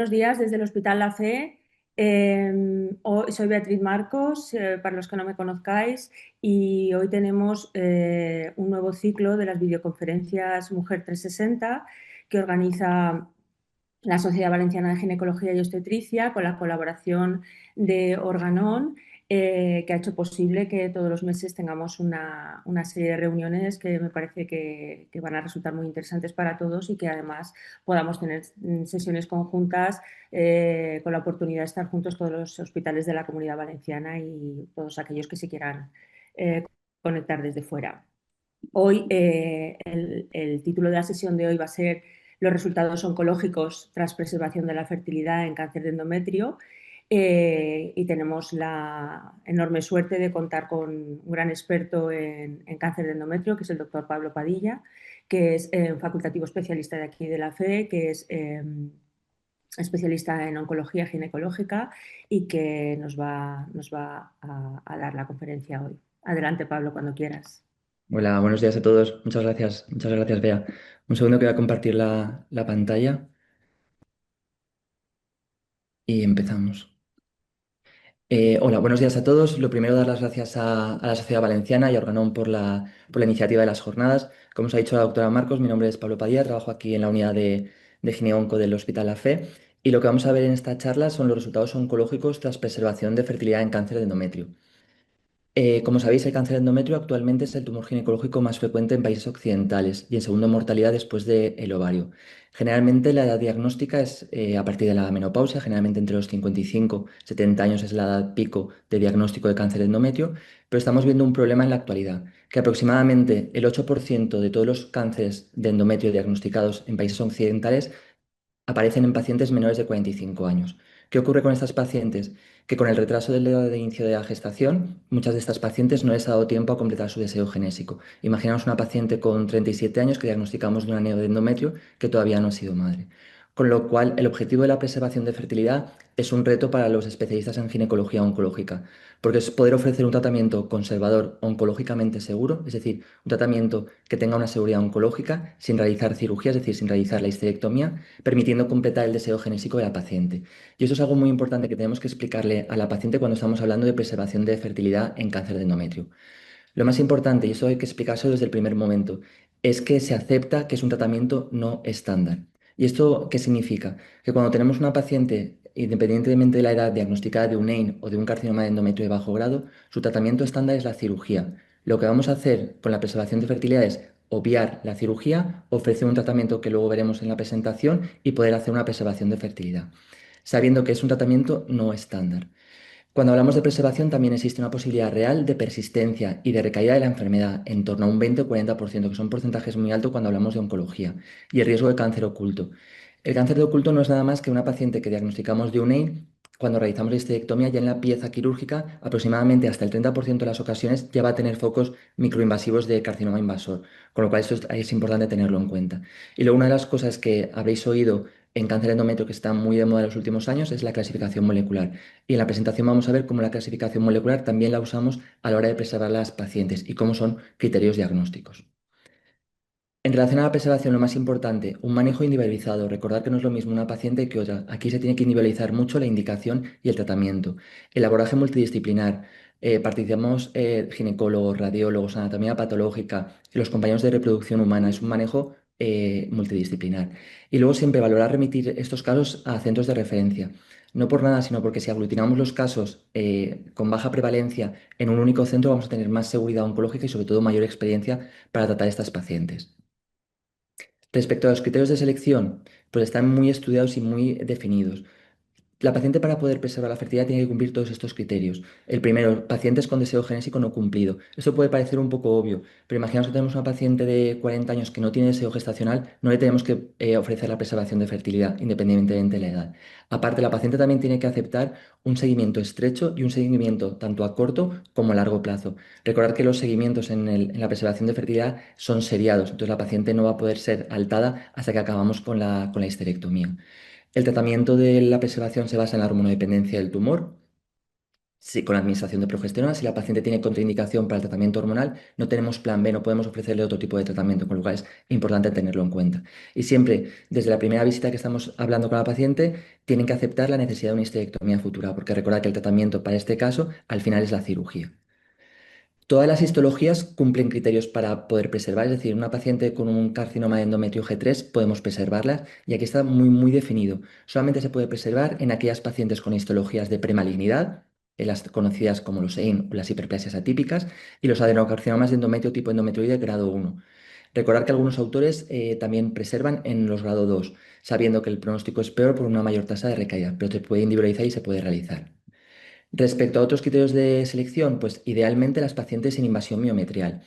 buenos días desde el Hospital La Fe. Soy Beatriz Marcos, para los que no me conozcáis, y hoy tenemos un nuevo ciclo de las videoconferencias Mujer 360 que organiza la Sociedad Valenciana de Ginecología y Obstetricia con la colaboración de Organon, que ha hecho posible que todos los meses tengamos una serie de reuniones que me parece que van a resultar muy interesantes para todos y que además podamos tener sesiones conjuntas con la oportunidad de estar juntos todos los hospitales de la Comunidad Valenciana y todos aquellos que se quieran eh, conectar desde fuera. Hoy el título de la sesión de hoy va a ser los resultados oncológicos tras preservación de la fertilidad en cáncer de endometrio. Y tenemos la enorme suerte de contar con un gran experto en cáncer de endometrio, que es el doctor Pablo Padilla, que es facultativo especialista de aquí de la FE, que es especialista en oncología ginecológica y que nos va a dar la conferencia hoy. Adelante, Pablo, cuando quieras. Hola, buenos días a todos. Muchas gracias, Bea. Un segundo que voy a compartir la pantalla y empezamos. Hola, buenos días a todos. Lo primero, dar las gracias a la Sociedad Valenciana y a Organón por la iniciativa de las jornadas. Como os ha dicho la doctora Marcos, mi nombre es Pablo Padilla, trabajo aquí en la unidad de Gineonco del Hospital La Fe. Y lo que vamos a ver en esta charla son los resultados oncológicos tras preservación de fertilidad en cáncer de endometrio. Como sabéis, el cáncer de endometrio actualmente es el tumor ginecológico más frecuente en países occidentales y en segundo en mortalidad después del ovario. Generalmente la edad diagnóstica es a partir de la menopausia, generalmente entre los 55 y 70 años es la edad pico de diagnóstico de cáncer de endometrio, pero estamos viendo un problema en la actualidad, que aproximadamente el 8% de todos los cánceres de endometrio diagnosticados en países occidentales aparecen en pacientes menores de 45 años. ¿Qué ocurre con estas pacientes? Que con el retraso del edad de inicio de la gestación, muchas de estas pacientes no les ha dado tiempo a completar su deseo genésico. Imaginamos una paciente con 37 años que diagnosticamos de un aneo de endometrio que todavía no ha sido madre. Con lo cual, el objetivo de la preservación de fertilidad es un reto para los especialistas en ginecología oncológica, porque es poder ofrecer un tratamiento conservador oncológicamente seguro, es decir, un tratamiento que tenga una seguridad oncológica sin realizar cirugía, es decir, sin realizar la histerectomía, permitiendo completar el deseo genésico de la paciente. Y eso es algo muy importante que tenemos que explicarle a la paciente cuando estamos hablando de preservación de fertilidad en cáncer de endometrio. Lo más importante, y eso hay que explicárselo desde el primer momento, es que se acepta que es un tratamiento no estándar. ¿Y esto qué significa? Que cuando tenemos una paciente, independientemente de la edad diagnosticada de un EIN o de un carcinoma de endometrio de bajo grado, su tratamiento estándar es la cirugía. Lo que vamos a hacer con la preservación de fertilidad es obviar la cirugía, ofrecer un tratamiento que luego veremos en la presentación y poder hacer una preservación de fertilidad, sabiendo que es un tratamiento no estándar. Cuando hablamos de preservación, también existe una posibilidad real de persistencia y de recaída de la enfermedad en torno a un 20 o 40%, que son porcentajes muy altos cuando hablamos de oncología, y el riesgo de cáncer oculto. El cáncer de oculto no es nada más que una paciente que diagnosticamos de UNEI. Cuando realizamos la histerectomía, ya en la pieza quirúrgica, aproximadamente hasta el 30% de las ocasiones ya va a tener focos microinvasivos de carcinoma invasor, con lo cual esto es importante tenerlo en cuenta. Y luego una de las cosas que habréis oído en cáncer endometrio que está muy de moda en los últimos años es la clasificación molecular. Y en la presentación vamos a ver cómo la clasificación molecular también la usamos a la hora de preservar a las pacientes y cómo son criterios diagnósticos. En relación a la preservación, lo más importante, un manejo individualizado. Recordar que no es lo mismo una paciente que otra. Aquí se tiene que individualizar mucho la indicación y el tratamiento. El abordaje multidisciplinar. Participamos ginecólogos, radiólogos, anatomía patológica, los compañeros de reproducción humana. Es un manejo multidisciplinar. Y luego siempre valorar remitir estos casos a centros de referencia. No por nada, sino porque si aglutinamos los casos con baja prevalencia en un único centro, vamos a tener más seguridad oncológica y sobre todo mayor experiencia para tratar a estas pacientes. Respecto a los criterios de selección, pues están muy estudiados y muy definidos. La paciente para poder preservar la fertilidad tiene que cumplir todos estos criterios. El primero, pacientes con deseo genésico no cumplido. Esto puede parecer un poco obvio, pero imaginaos que tenemos una paciente de 40 años que no tiene deseo gestacional, no le tenemos que ofrecer la preservación de fertilidad, independientemente de la edad. Aparte, la paciente también tiene que aceptar un seguimiento estrecho y un seguimiento tanto a corto como a largo plazo. Recordar que los seguimientos en la preservación de fertilidad son seriados, entonces la paciente no va a poder ser altada hasta que acabamos con la histerectomía. El tratamiento de la preservación se basa en la hormonodependencia del tumor Sí, con la administración de progesterona, si la paciente tiene contraindicación para el tratamiento hormonal, no tenemos plan B, no podemos ofrecerle otro tipo de tratamiento, con lo cual es importante tenerlo en cuenta. Y siempre, desde la primera visita que estamos hablando con la paciente, tienen que aceptar la necesidad de una histerectomía futura, porque recordad que el tratamiento para este caso al final es la cirugía. Todas las histologías cumplen criterios para poder preservar, es decir, una paciente con un carcinoma de endometrio G3 podemos preservarla y aquí está muy definido. Solamente se puede preservar en aquellas pacientes con histologías de premalignidad, en las conocidas como los EIN o las hiperplasias atípicas, y los adenocarcinomas de endometrio tipo endometrioide grado 1. Recordar que algunos autores también preservan en los grado 2, sabiendo que el pronóstico es peor por una mayor tasa de recaída, pero se puede individualizar y se puede realizar. Respecto a otros criterios de selección, pues idealmente las pacientes sin invasión miometrial.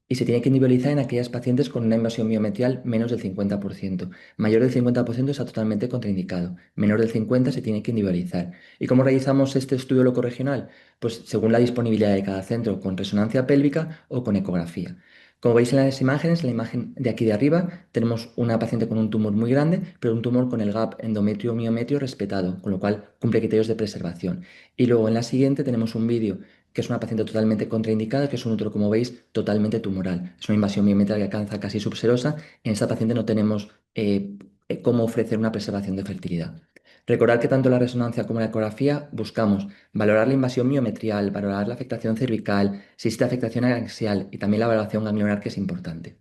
Y se tiene que individualizar en aquellas pacientes con una invasión miometrial menos del 50%. Mayor del 50% está totalmente contraindicado. Menor del 50% se tiene que individualizar. ¿Y cómo realizamos este estudio locorregional? Pues según la disponibilidad de cada centro, con resonancia pélvica o con ecografía. Como veis en las imágenes, en la imagen de aquí de arriba, tenemos una paciente con un tumor muy grande, pero un tumor con el gap endometrio-miometrio respetado, con lo cual cumple criterios de preservación. Y luego en la siguiente tenemos un vídeo que es una paciente totalmente contraindicada, que es un útero, como veis, totalmente tumoral. Es una invasión miométrica que alcanza casi subserosa. En esta paciente no tenemos cómo ofrecer una preservación de fertilidad. Recordar que tanto la resonancia como la ecografía buscamos valorar la invasión miometrial, valorar la afectación cervical, si existe afectación axial y también la valoración ganglionar, que es importante.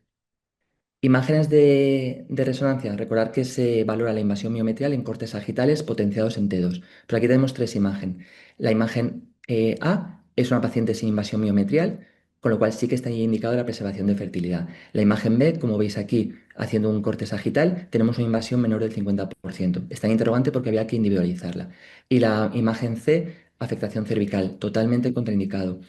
Imágenes de resonancia. Recordar que se valora la invasión miometrial en cortes sagitales potenciados en T2. Pero aquí tenemos tres imágenes. La imagen A es una paciente sin invasión miometrial, con lo cual sí que está indicada la preservación de fertilidad. La imagen B, como veis aquí, haciendo un corte sagital, tenemos una invasión menor del 50%. Está en interrogante porque había que individualizarla. Y la imagen C, afectación cervical, totalmente contraindicado.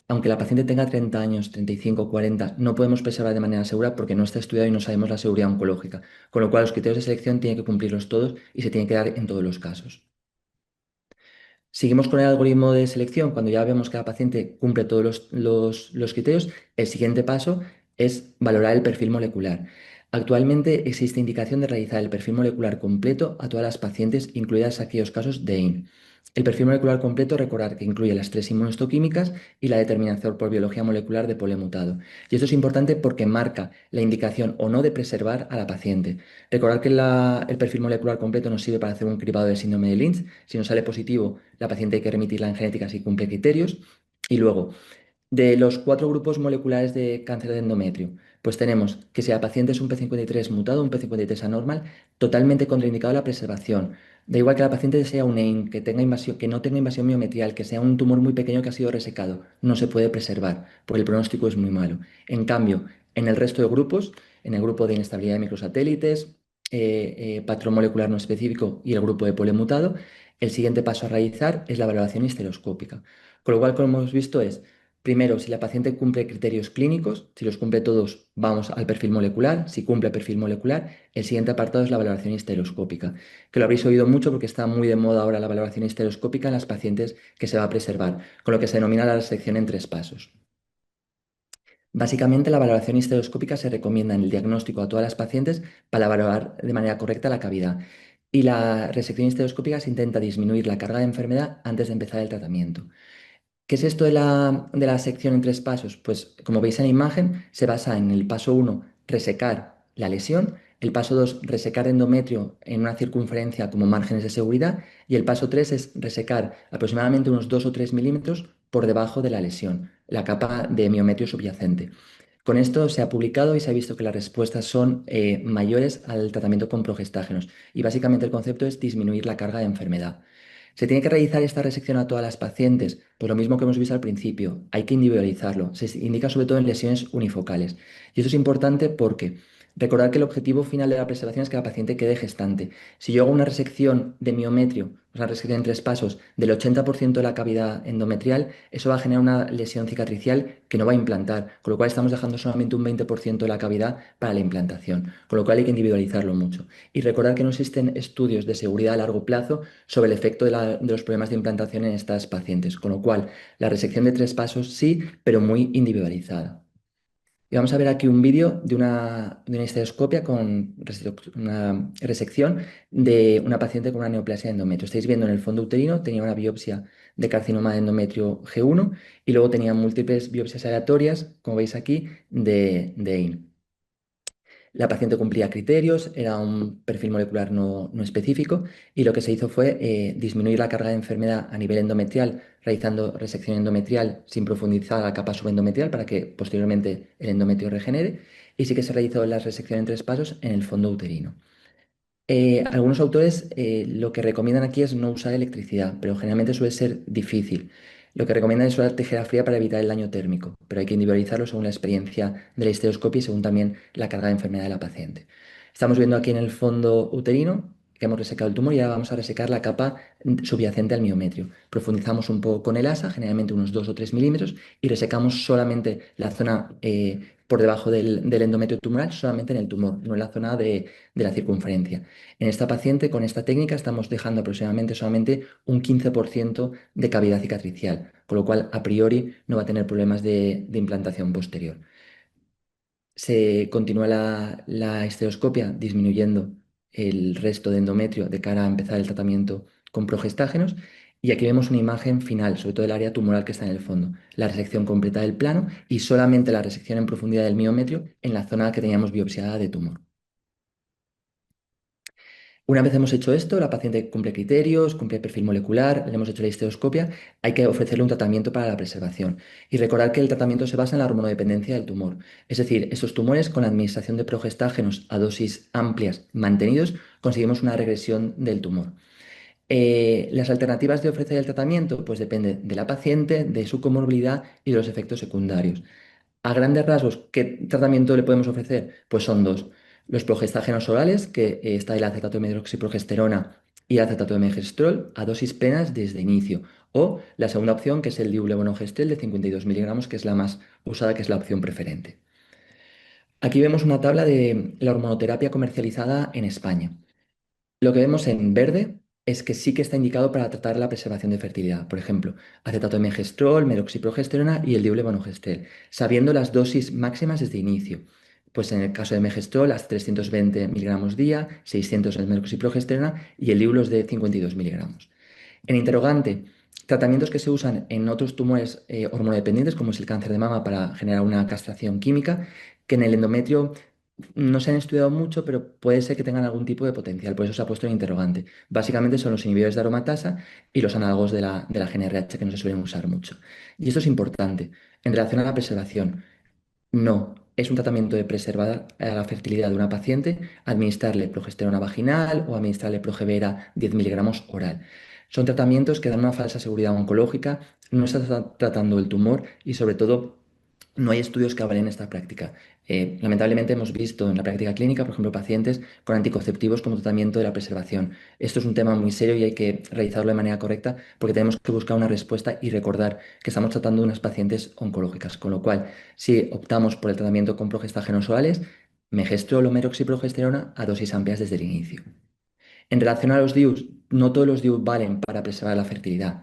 Aunque la paciente tenga 30 años, 35, 40, no podemos preservar de manera segura porque no está estudiado y no sabemos la seguridad oncológica. Con lo cual, los criterios de selección tienen que cumplirlos todos y se tienen que dar en todos los casos. Seguimos con el algoritmo de selección. Cuando ya vemos que la paciente cumple todos los criterios, el siguiente paso es valorar el perfil molecular. Actualmente existe indicación de realizar el perfil molecular completo a todas las pacientes, incluidas aquellos casos de EIN. El perfil molecular completo, recordar que incluye las tres inmunohistoquímicas y la determinación por biología molecular de polemutado. Y esto es importante porque marca la indicación o no de preservar a la paciente. Recordar que el perfil molecular completo nos sirve para hacer un cribado del síndrome de Lynch. Si nos sale positivo, la paciente hay que remitirla en genética si cumple criterios. Y luego, de los cuatro grupos moleculares de cáncer de endometrio, pues tenemos que si la paciente es un P53 mutado, un P53 anormal, totalmente contraindicado la preservación. Da igual que la paciente sea un EIN, que tenga invasión, que no tenga invasión miometrial, que sea un tumor muy pequeño que ha sido resecado, no se puede preservar, porque el pronóstico es muy malo. En cambio, en el resto de grupos, en el grupo de inestabilidad de microsatélites, patrón molecular no específico y el grupo de polemutado, el siguiente paso a realizar es la valoración histeroscópica. Con lo cual, como hemos visto, es primero, si la paciente cumple criterios clínicos, si los cumple todos, vamos al perfil molecular. Si cumple perfil molecular, el siguiente apartado es la valoración histeroscópica, que lo habréis oído mucho porque está muy de moda ahora la valoración histeroscópica en las pacientes que se va a preservar, con lo que se denomina la resección en tres pasos. Básicamente, la valoración histeroscópica se recomienda en el diagnóstico a todas las pacientes para valorar de manera correcta la cavidad. Y la resección histeroscópica se intenta disminuir la carga de enfermedad antes de empezar el tratamiento. ¿Qué es esto de la sección en tres pasos? Pues como veis en la imagen, se basa en el paso uno, resecar la lesión, el paso 2, resecar endometrio en una circunferencia como márgenes de seguridad, y el paso 3 es resecar aproximadamente unos 2 o 3 milímetros por debajo de la lesión, la capa de miometrio subyacente. Con esto se ha publicado y se ha visto que las respuestas son mayores al tratamiento con progestágenos, y básicamente el concepto es disminuir la carga de enfermedad. ¿Se tiene que realizar esta resección a todas las pacientes? Pues lo mismo que hemos visto al principio, hay que individualizarlo. Se indica sobre todo en lesiones unifocales. Y esto es importante porque recordar que el objetivo final de la preservación es que la paciente quede gestante. Si yo hago una resección de miometrio, una resección en tres pasos, del 80% de la cavidad endometrial, eso va a generar una lesión cicatricial que no va a implantar, con lo cual estamos dejando solamente un 20% de la cavidad para la implantación, con lo cual hay que individualizarlo mucho. Y recordar que no existen estudios de seguridad a largo plazo sobre el efecto de los problemas de implantación en estas pacientes, con lo cual la resección de tres pasos sí, pero muy individualizada. Y vamos a ver aquí un vídeo de una histeroscopia con una resección de una paciente con una neoplasia de endometrio. Estáis viendo en el fondo uterino, tenía una biopsia de carcinoma de endometrio G1 y luego tenía múltiples biopsias aleatorias, como veis aquí, de EIN. La paciente cumplía criterios, era un perfil molecular no específico y lo que se hizo fue disminuir la carga de enfermedad a nivel endometrial, realizando resección endometrial sin profundizar la capa subendometrial para que posteriormente el endometrio regenere y sí que se realizó la resección en 3 pasos en el fondo uterino. Algunos autores lo que recomiendan aquí es no usar electricidad, pero generalmente suele ser difícil. Lo que recomiendan es usar tijera fría para evitar el daño térmico, pero hay que individualizarlo según la experiencia de la histeroscopia y según también la carga de enfermedad de la paciente. Estamos viendo aquí en el fondo uterino que hemos resecado el tumor y ahora vamos a resecar la capa subyacente al miometrio. Profundizamos un poco con el asa, generalmente unos 2 o 3 milímetros, y resecamos solamente la zona por debajo del endometrio tumoral, solamente en el tumor, no en la zona de la circunferencia. En esta paciente, con esta técnica, estamos dejando aproximadamente solamente un 15% de cavidad cicatricial, con lo cual a priori no va a tener problemas de implantación posterior. Se continúa la histeroscopia disminuyendo el resto de endometrio de cara a empezar el tratamiento con progestágenos. Y aquí vemos una imagen final, sobre todo del área tumoral que está en el fondo, la resección completa del plano y solamente la resección en profundidad del miometrio en la zona que teníamos biopsiada de tumor. Una vez hemos hecho esto, la paciente cumple criterios, cumple el perfil molecular, le hemos hecho la histeroscopia, hay que ofrecerle un tratamiento para la preservación. Y recordar que el tratamiento se basa en la hormonodependencia del tumor. Es decir, estos tumores con la administración de progestágenos a dosis amplias mantenidos, conseguimos una regresión del tumor. Las alternativas de ofrecer el tratamiento, pues depende de la paciente, de su comorbilidad y de los efectos secundarios. A grandes rasgos, ¿qué tratamiento le podemos ofrecer? Pues son dos. Los progestágenos orales, que está el acetato de medroxiprogesterona y el acetato de megestrol, a dosis plenas desde inicio. O la segunda opción, que es el diulevonogestrel de 52 miligramos, que es la más usada, que es la opción preferente. Aquí vemos una tabla de la hormonoterapia comercializada en España. Lo que vemos en verde es que sí que está indicado para tratar la preservación de fertilidad. Por ejemplo, acetato de megestrol, medroxiprogesterona y el diulevonogestrel, sabiendo las dosis máximas desde inicio. Pues en el caso de megestrol, hasta 320 miligramos día, 600 el medroxiprogesterona y el diulos de 52 miligramos. En interrogante, tratamientos que se usan en otros tumores hormonodependientes, como es el cáncer de mama, para generar una castración química, que en el endometrio no se han estudiado mucho, pero puede ser que tengan algún tipo de potencial, por eso se ha puesto en interrogante. Básicamente son los inhibidores de aromatasa y los análogos de la GnRH que no se suelen usar mucho. Y esto es importante. En relación a la preservación, no es un tratamiento de preservar la fertilidad de una paciente, administrarle progesterona vaginal o administrarle progevera 10 miligramos oral. Son tratamientos que dan una falsa seguridad oncológica, no se está tratando el tumor y sobre todo no hay estudios que avalen esta práctica. Lamentablemente hemos visto en la práctica clínica, por ejemplo, pacientes con anticonceptivos como tratamiento de la preservación. Esto es un tema muy serio y hay que realizarlo de manera correcta porque tenemos que buscar una respuesta y recordar que estamos tratando de unas pacientes oncológicas, con lo cual si optamos por el tratamiento con progestágenos orales, megestrol o meroxiprogesterona a dosis amplias desde el inicio. En relación a los DIUs, no todos los DIUs valen para preservar la fertilidad.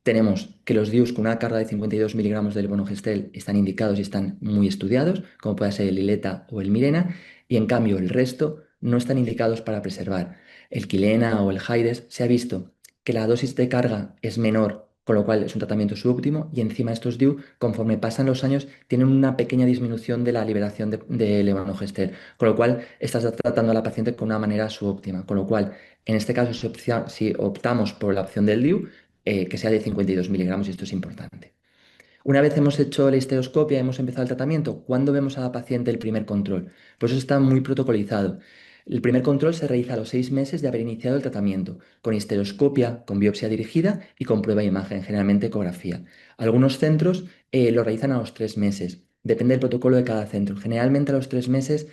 Tenemos que los DIUs con una carga de 52 miligramos del levonorgestrel están indicados y están muy estudiados, como puede ser el Ileta o el Mirena, y en cambio el resto no están indicados para preservar. El Quilena o el Jaides se ha visto que la dosis de carga es menor, con lo cual es un tratamiento subóptimo, y encima estos DIU, conforme pasan los años, tienen una pequeña disminución de la liberación de levonorgestrel, con lo cual estás tratando a la paciente con una manera subóptima, con lo cual en este caso si optamos por la opción del DIU, que sea de 52 miligramos y esto es importante. Una vez hemos hecho la histeroscopia y hemos empezado el tratamiento, ¿cuándo vemos a la paciente el primer control? Pues eso está muy protocolizado. El primer control se realiza a los 6 meses de haber iniciado el tratamiento, con histeroscopia, con biopsia dirigida y con prueba de imagen, generalmente ecografía. Algunos centros lo realizan a los 3 meses. Depende del protocolo de cada centro. Generalmente a los 3 meses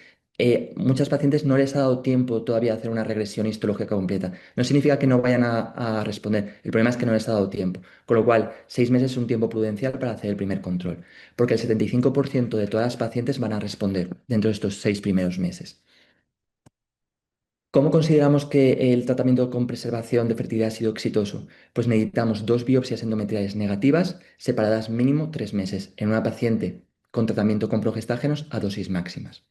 muchas pacientes no les ha dado tiempo todavía a hacer una regresión histológica completa. No significa que no vayan a responder. El problema es que no les ha dado tiempo. Con lo cual, 6 meses es un tiempo prudencial para hacer el primer control, porque el 75% de todas las pacientes van a responder dentro de estos 6 primeros meses. ¿Cómo consideramos que el tratamiento con preservación de fertilidad ha sido exitoso? Pues necesitamos dos biopsias endometriales negativas separadas mínimo 3 meses en una paciente con tratamiento con progestágenos a dosis máximas.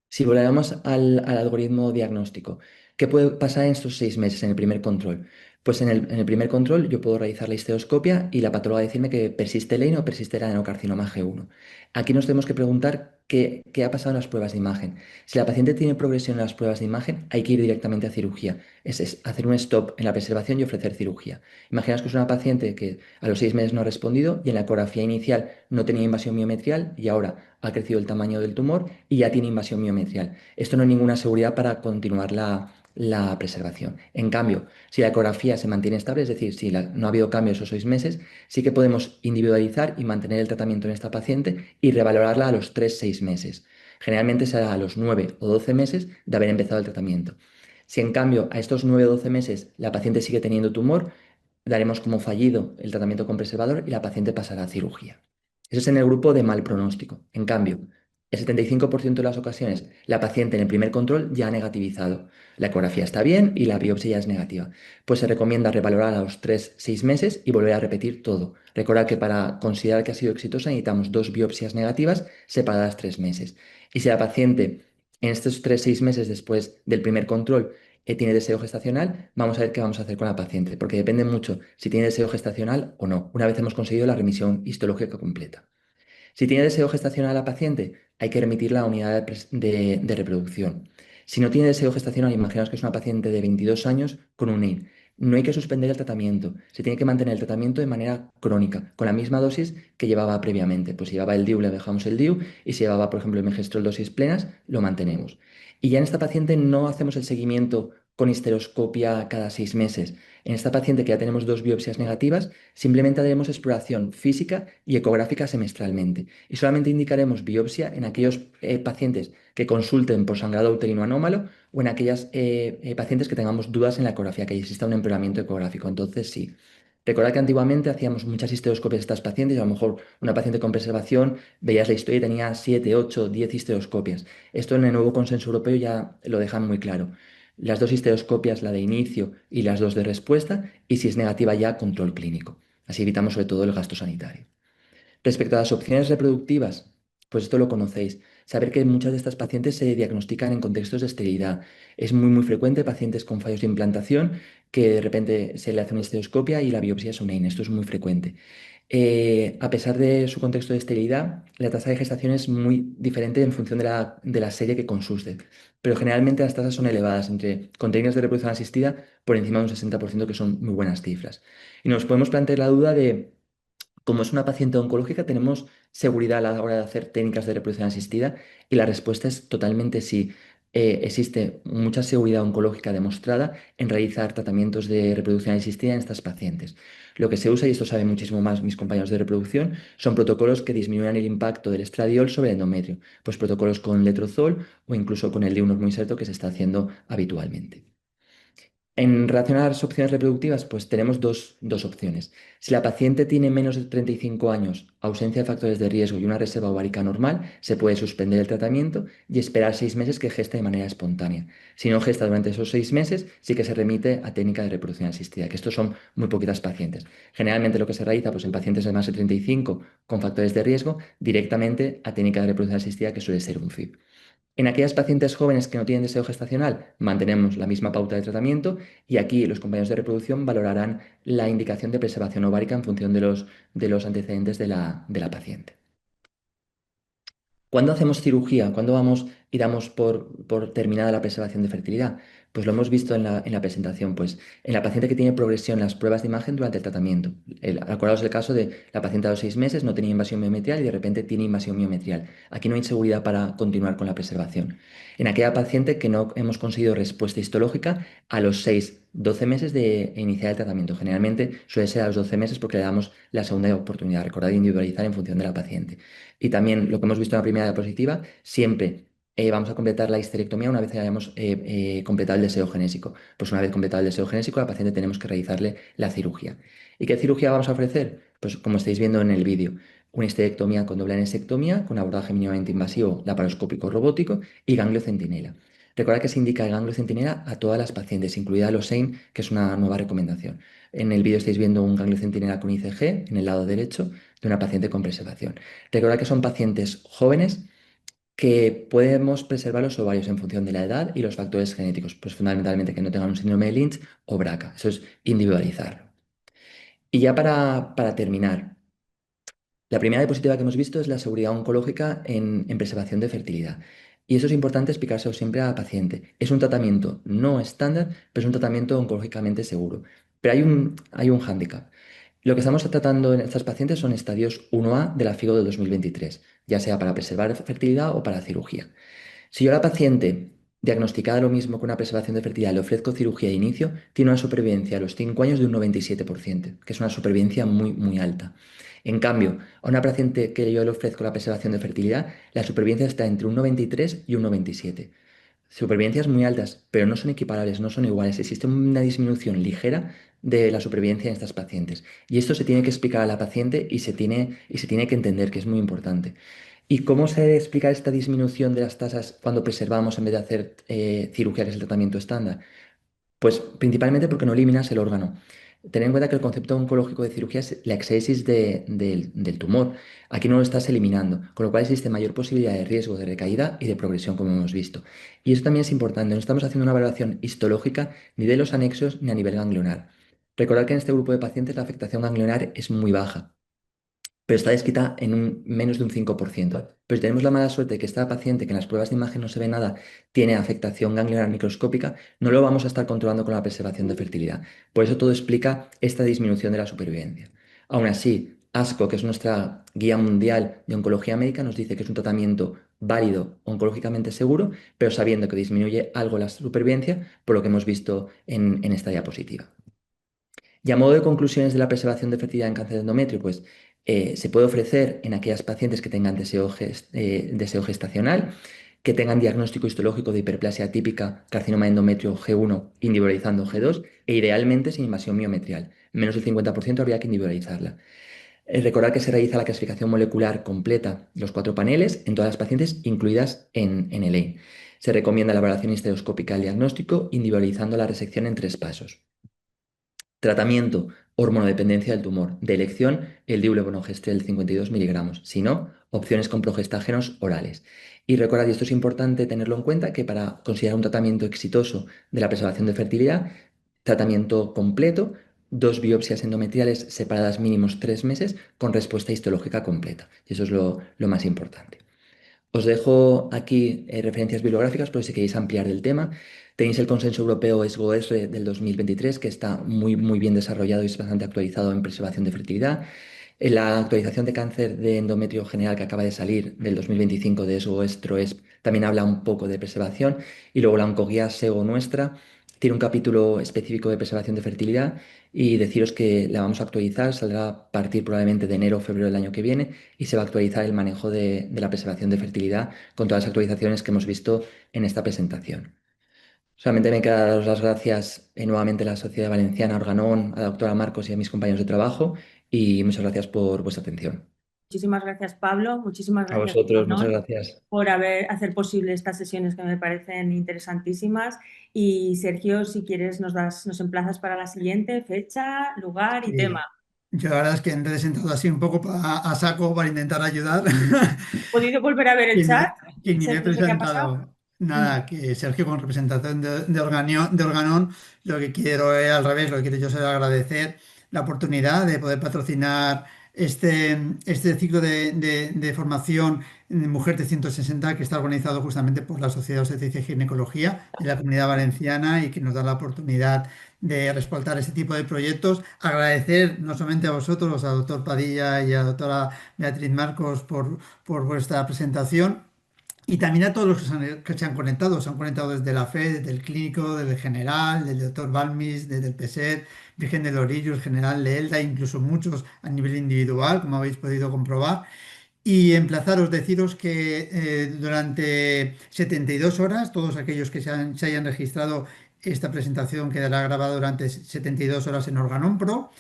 Si volvemos al algoritmo diagnóstico, ¿qué puede pasar en estos 6 meses en el primer control? Pues en el primer control yo puedo realizar la histeroscopia y la patóloga decirme que persiste Lane o persiste el adenocarcinoma G1. Aquí nos tenemos que preguntar qué ha pasado en las pruebas de imagen. Si la paciente tiene progresión en las pruebas de imagen, hay que ir directamente a cirugía. Es hacer un stop en la preservación y ofrecer cirugía. Imaginaos que es una paciente que a los 6 meses no ha respondido y en la ecografía inicial no tenía invasión miometrial y ahora ha crecido el tamaño del tumor y ya tiene invasión miometrial. Esto no es ninguna seguridad para continuar la preservación. En cambio, si la ecografía se mantiene estable, es decir, si no ha habido cambios esos 6 meses, sí que podemos individualizar y mantener el tratamiento en esta paciente y revalorarla a los 3, 6 meses. Generalmente será a los 9 o 12 meses de haber empezado el tratamiento. Si en cambio a estos 9 o 12 meses la paciente sigue teniendo tumor, daremos como fallido el tratamiento con preservador y la paciente pasará a cirugía. Eso es en el grupo de mal pronóstico. En cambio, el 75% de las ocasiones, la paciente en el primer control ya ha negativizado. La ecografía está bien y la biopsia ya es negativa. Pues se recomienda revalorar a los 3, 6 meses y volver a repetir todo. Recordad que para considerar que ha sido exitosa necesitamos 2 biopsias negativas separadas 3 meses. Y si la paciente en estos 3, 6 meses después del primer control tiene deseo gestacional, vamos a ver qué vamos a hacer con la paciente, porque depende mucho si tiene deseo gestacional o no, una vez hemos conseguido la remisión histológica completa. Si tiene deseo gestacional la paciente, hay que remitirla a unidad de reproducción. Si no tiene deseo gestacional, imaginaos que es una paciente de 22 años con un NIN. No hay que suspender el tratamiento, se tiene que mantener el tratamiento de manera crónica, con la misma dosis que llevaba previamente. Pues si llevaba el DIU, le dejamos el DIU, y si llevaba, por ejemplo, el megestrol dosis plenas, lo mantenemos. Y ya en esta paciente no hacemos el seguimiento con histeroscopia cada 6 meses. En esta paciente que ya tenemos 2 biopsias negativas, simplemente haremos exploración física y ecográfica semestralmente. Y solamente indicaremos biopsia en aquellos pacientes que consulten por sangrado uterino anómalo o en aquellas pacientes que tengamos dudas en la ecografía, que exista un empeoramiento ecográfico. Entonces, sí. Recordad que antiguamente hacíamos muchas histeroscopias a estas pacientes, y a lo mejor una paciente con preservación, veías la historia y tenía 7, 8, 10 histeroscopias. Esto en el nuevo consenso europeo ya lo dejan muy claro. Las 2 histeroscopias, la de inicio y las 2 de respuesta, y si es negativa ya, control clínico. Así evitamos sobre todo el gasto sanitario. Respecto a las opciones reproductivas, pues esto lo conocéis. Saber que muchas de estas pacientes se diagnostican en contextos de esterilidad. Es muy frecuente pacientes con fallos de implantación que de repente se le hace una histeroscopia y la biopsia es un EIN. Esto es muy frecuente. A pesar de su contexto de esterilidad, la tasa de gestación es muy diferente en función de la serie que consulte. Pero generalmente las tasas son elevadas, con técnicas de reproducción asistida por encima de un 60%, que son muy buenas cifras. Y nos podemos plantear la duda de, como es una paciente oncológica, ¿tenemos seguridad a la hora de hacer técnicas de reproducción asistida? Y la respuesta es totalmente sí. Existe mucha seguridad oncológica demostrada en realizar tratamientos de reproducción asistida en estas pacientes. Lo que se usa, y esto saben muchísimo más mis compañeros de reproducción, son protocolos que disminuyan el impacto del estradiol sobre el endometrio, pues protocolos con letrozol o incluso con el diunormoiserto, que se está haciendo habitualmente. En relación a las opciones reproductivas, pues tenemos dos opciones. Si la paciente tiene menos de 35 años, ausencia de factores de riesgo y una reserva ovárica normal, se puede suspender el tratamiento y esperar 6 meses que geste de manera espontánea. Si no gesta durante esos 6 meses, sí que se remite a técnica de reproducción asistida, que estos son muy poquitas pacientes. Generalmente lo que se realiza, pues en pacientes de más de 35 con factores de riesgo, directamente a técnica de reproducción asistida, que suele ser un FIB. En aquellas pacientes jóvenes que no tienen deseo gestacional, mantenemos la misma pauta de tratamiento, y aquí los compañeros de reproducción valorarán la indicación de preservación ovárica en función de los antecedentes de la paciente. ¿Cuándo hacemos cirugía? ¿Cuándo vamos y damos por terminada la preservación de fertilidad? Pues lo hemos visto en la presentación, pues en la paciente que tiene progresión en las pruebas de imagen durante el tratamiento. Acordaos el caso de la paciente a los 6 meses no tenía invasión miometrial y de repente tiene invasión miometrial. Aquí no hay seguridad para continuar con la preservación. En aquella paciente que no hemos conseguido respuesta histológica a los 6, 12 meses de iniciar el tratamiento. Generalmente suele ser a los 12 meses porque le damos la segunda oportunidad. Recordad individualizar en función de la paciente. Y también lo que hemos visto en la primera diapositiva, siempre vamos a completar la histerectomía una vez hayamos completado el deseo genésico. Pues una vez completado el deseo genésico, a la paciente tenemos que realizarle la cirugía. ¿Y qué cirugía vamos a ofrecer? Pues como estáis viendo en el vídeo, una histerectomía con doble anesectomía, con abordaje mínimamente invasivo laparoscópico robótico y ganglio centinela. Recuerda que se indica el ganglio centinela a todas las pacientes, incluida los SEIN, que es una nueva recomendación. En el vídeo estáis viendo un ganglio centinela con ICG en el lado derecho de una paciente con preservación. Recordad que son pacientes jóvenes que podemos preservar los ovarios en función de la edad y los factores genéticos, pues fundamentalmente que no tengan un síndrome de Lynch o BRCA. Eso es individualizarlo. Y ya para terminar, la primera diapositiva que hemos visto es la seguridad oncológica en preservación de fertilidad. Y eso es importante explicárselo siempre a la paciente. Es un tratamiento no estándar, pero es un tratamiento oncológicamente seguro. Pero hay un hándicap. Lo que estamos tratando en estas pacientes son estadios 1A de la FIGO de 2023, ya sea para preservar fertilidad o para cirugía. Si yo a la paciente diagnosticada lo mismo con una preservación de fertilidad le ofrezco cirugía de inicio, tiene una supervivencia a los 5 años de un 97%, que es una supervivencia muy, muy alta. En cambio, a una paciente que yo le ofrezco la preservación de fertilidad, la supervivencia está entre un 93 y un 97. Supervivencias muy altas, pero no son equiparables, no son iguales. Existe una disminución ligera de la supervivencia en estas pacientes. Y esto se tiene que explicar a la paciente y se tiene que entender, que es muy importante. ¿Y cómo se explica esta disminución de las tasas cuando preservamos en vez de hacer cirugía, que es el tratamiento estándar? Pues principalmente porque no eliminas el órgano. Ten en cuenta que el concepto oncológico de cirugía es la exégesis del tumor. Aquí no lo estás eliminando, con lo cual existe mayor posibilidad de riesgo de recaída y de progresión, como hemos visto. Y eso también es importante, no estamos haciendo una valoración histológica ni de los anexos ni a nivel ganglionar. Recordad que en este grupo de pacientes la afectación ganglionar es muy baja, pero está descrita en menos de un 5%. Pero si tenemos la mala suerte de que esta paciente, que en las pruebas de imagen no se ve nada, tiene afectación ganglionar microscópica, no lo vamos a estar controlando con la preservación de fertilidad. Por eso todo explica esta disminución de la supervivencia. Aún así, ASCO, que es nuestra guía mundial de oncología médica, nos dice que es un tratamiento válido, oncológicamente seguro, pero sabiendo que disminuye algo la supervivencia, por lo que hemos visto en esta diapositiva. Y a modo de conclusiones de la preservación de fertilidad en cáncer de endometrio, pues se puede ofrecer en aquellas pacientes que tengan deseo gestacional, que tengan diagnóstico histológico de hiperplasia típica, carcinoma de endometrio G1 individualizando G2 e idealmente sin invasión miometrial. Menos del 50% habría que individualizarla. Recordar que se realiza la clasificación molecular completa, los 4 paneles, en todas las pacientes incluidas en el EI. Se recomienda la valoración histeroscópica al diagnóstico, individualizando la resección en 3 pasos. Tratamiento, hormonodependencia del tumor. De elección, el diulevonogestrel 52 miligramos. Si no, opciones con progestágenos orales. Y recordad, y esto es importante tenerlo en cuenta, que para considerar un tratamiento exitoso de la preservación de fertilidad, tratamiento completo, 2 biopsias endometriales separadas mínimos 3 meses con respuesta histológica completa. Y eso es lo más importante. Os dejo aquí referencias bibliográficas por si queréis ampliar del tema. Tenéis el Consenso Europeo ESGO-R del 2023, que está muy, muy bien desarrollado y es bastante actualizado en preservación de fertilidad. En la actualización de cáncer de endometrio general que acaba de salir del 2025 de ESGO-ESTRO-ESP también habla un poco de preservación. Y luego la Oncoguía SEGO nuestra tiene un capítulo específico de preservación de fertilidad y deciros que la vamos a actualizar, saldrá a partir probablemente de enero o febrero del año que viene y se va a actualizar el manejo de la preservación de fertilidad con todas las actualizaciones que hemos visto en esta presentación. Solamente me queda daros las gracias nuevamente a la Sociedad Valenciana Organón, a la doctora Marcos y a mis compañeros de trabajo y muchas gracias por vuestra atención. Muchísimas gracias, Pablo. Muchísimas A gracias, vosotros, muchas Manon, gracias. por hacer posible estas sesiones que me parecen interesantísimas. Y Sergio, si quieres, nos emplazas para la siguiente fecha, lugar y tema. Sí. Yo la verdad es que me he sentado así un poco a saco para intentar ayudar. ¿Has podido volver a ver el Y chat? ni me he Sergio, ¿qué ha pasado? presentado. Mm. Nada, que Sergio, con representación de Organón, lo que quiero es al revés, lo que quiero yo es agradecer la oportunidad de poder patrocinar este ciclo de formación en Mujer 360 que está organizado justamente por la Sociedad Obstetricia y Ginecología de la Comunidad Valenciana y que nos da la oportunidad de respaldar este tipo de proyectos. Agradecer no solamente a vosotros, al doctor Padilla y a la doctora Beatriz Marcos por vuestra presentación. Y también a todos los que se han conectado. Se han conectado desde la FE, desde el clínico, desde el general, del doctor Balmis, desde el PSET, Virgen del Orillo, el general Leelda, incluso muchos a nivel individual, como habéis podido comprobar. Y emplazaros, deciros que durante 72 horas, todos aquellos que se hayan registrado, esta presentación quedará grabada durante 72 horas en Organon Pro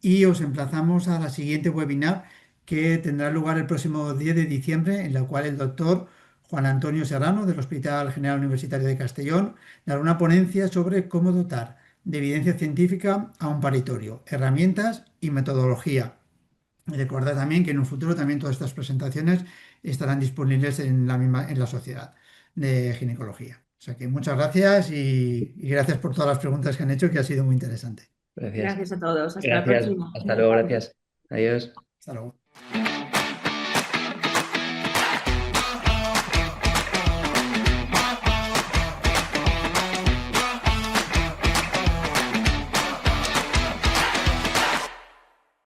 y os emplazamos a la siguiente webinar que tendrá lugar el próximo 10 de diciembre, en la cual el doctor Juan Antonio Serrano del Hospital General Universitario de Castellón dará una ponencia sobre cómo dotar de evidencia científica a un paritorio, herramientas y metodología. Y recordad también que en un futuro también todas estas presentaciones estarán disponibles en en la Sociedad de Ginecología. O sea que muchas gracias y gracias por todas las preguntas que han hecho, que ha sido muy interesante. Gracias. Gracias a todos. Hasta la Gracias. próxima. Hasta luego, gracias. Adiós. Hasta luego.